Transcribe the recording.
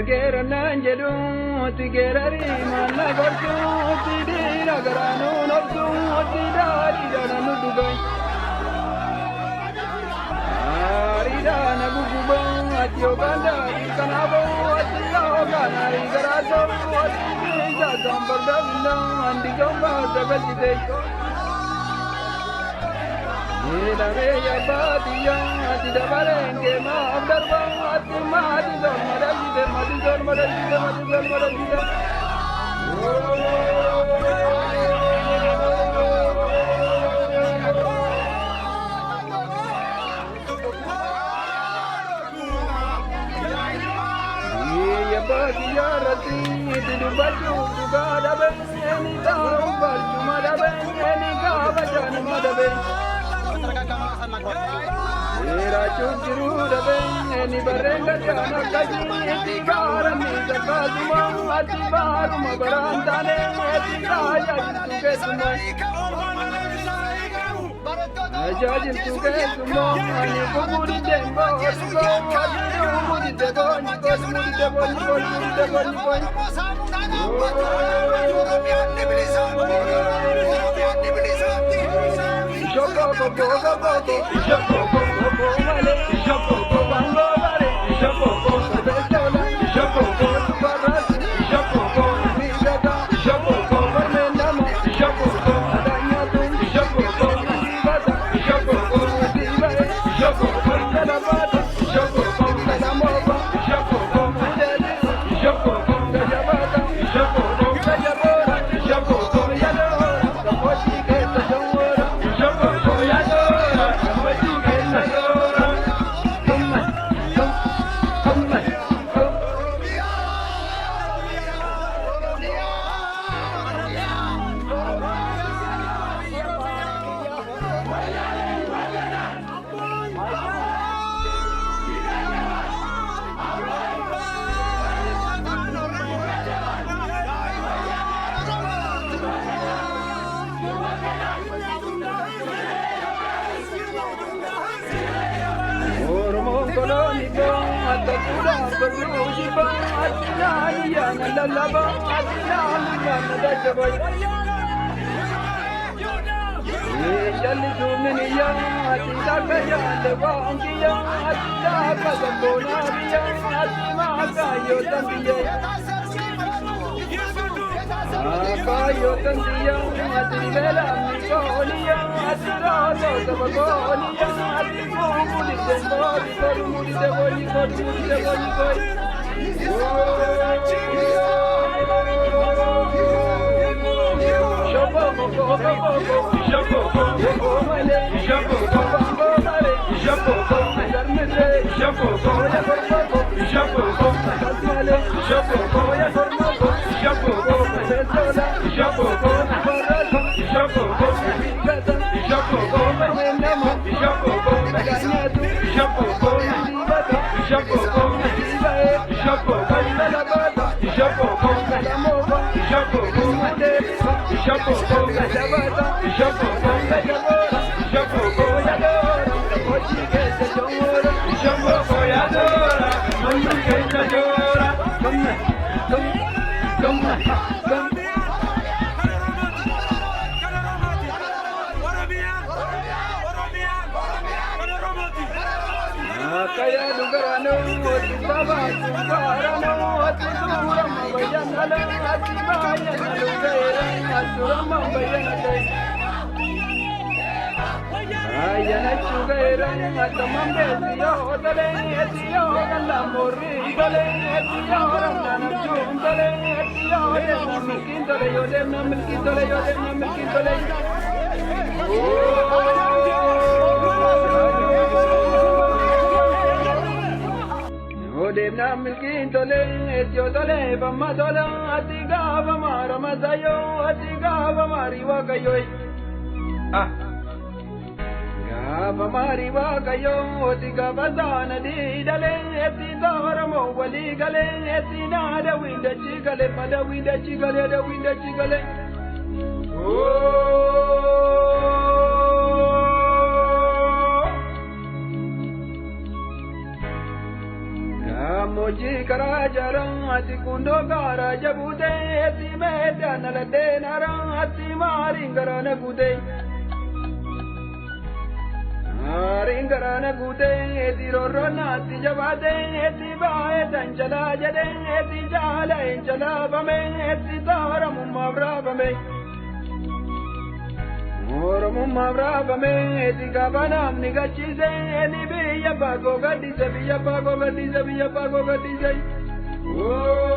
Gargeera naan jedhuuti geerari manna gorsuuti dhiira garaanuu nobsuuti daadhiidhaan nu dhugan. Aariidhaan aguguban ati yookaan daadhii kanaafuu ati yookaan aarii garaasoo ati keessa kan barbaadinaan diigaan baasa galchite. Nidamee yaabbaatiyyaa ati dabaleen keemaaf darbaa ati maati zon madalchite mati zon madalchite mati zon madalchite. Yaabbaatiyyaa irratti itti dubbachuu dhugaa dhabee ni taa'u barcuma dhabee ni kaaba jaanuma dhabee. Rachuun jiruu dhabee ni barreega jaan akkasii itti gaarame sakkaatuma ati baaruma baraan taane itti tajaajiltu keessumaa. Tajaajiltu keessumaa ani kukuuri deemboo dhugoo ati muudite boonyi kooti muudite boonyi kooti muudite boonyi kooti. Shoko koko koko shoko koko male shoko koko bango male shoko koko bestola shoko koko barras shoko koko midata shoko koko barmendama shoko koko adanyatu shoko koko dibata shoko koko dibae shoko koko dalabata shoko koko dalamoba shoko koko deli shoko koko dajabata shoko koko dajabora shoko koko yadora kapochi kesa jawora. Jalli suuminiya ati takka jaalle waankiya ati takka sabboonaa biyya ati maakaayyootan biyya. Maakaayyootan biyya ati beelaamni kooliya ati rootoo saba kooliya ati muumudite kooli kooli mudite kooli kooli mudite kooli kooli. Shoko koko koko shoko koko male shoko koko bango male shoko koko darmete shoko koko ya kormoko shoko koko kasmale shoko koko ya kormoko shoko koko bestola shoko koko barras shoko koko bigata shoko koko mendama shoko koko ganyatu shoko koko dibata shoko koko dibae shoko koko dalabata shoko koko dalamoba shoko koko deli shoko koko dajabata shoko koko dajabora shoko koko yadora kapochi kesa jawora shoko koko yadora mandu kesa jawora kamna kamna kamna. Kaya dugarano ati baba dugarano ati durama bayanala ati bayanala gaira ati durama bayanala ayana chugaira ati mambe siyo dale ati yo galla morri dale ati yo ramana chum dale ati yo demna milkin dale yo demna milkin dale yo demna milkin dale. Demna milkin tole etyo tole bamma tola ati gava mara masayo ati gava mari wakayo gava mari wakayo ati gava sana di dale ati dara mo wali gale ati nada winda chigale pada winda chigale da winda chigale. Moji kara jarang ati kundo gara jabude eti meta nalade nara ati maringara gude maringara gude eti rorona ati jabade eti bae tanjala jade eti jala injala bame eti tara mumavra bame Mumma brava me eti gabanam nigachize eni biya pago gadise biya pago gadise biya pago gadise. Oh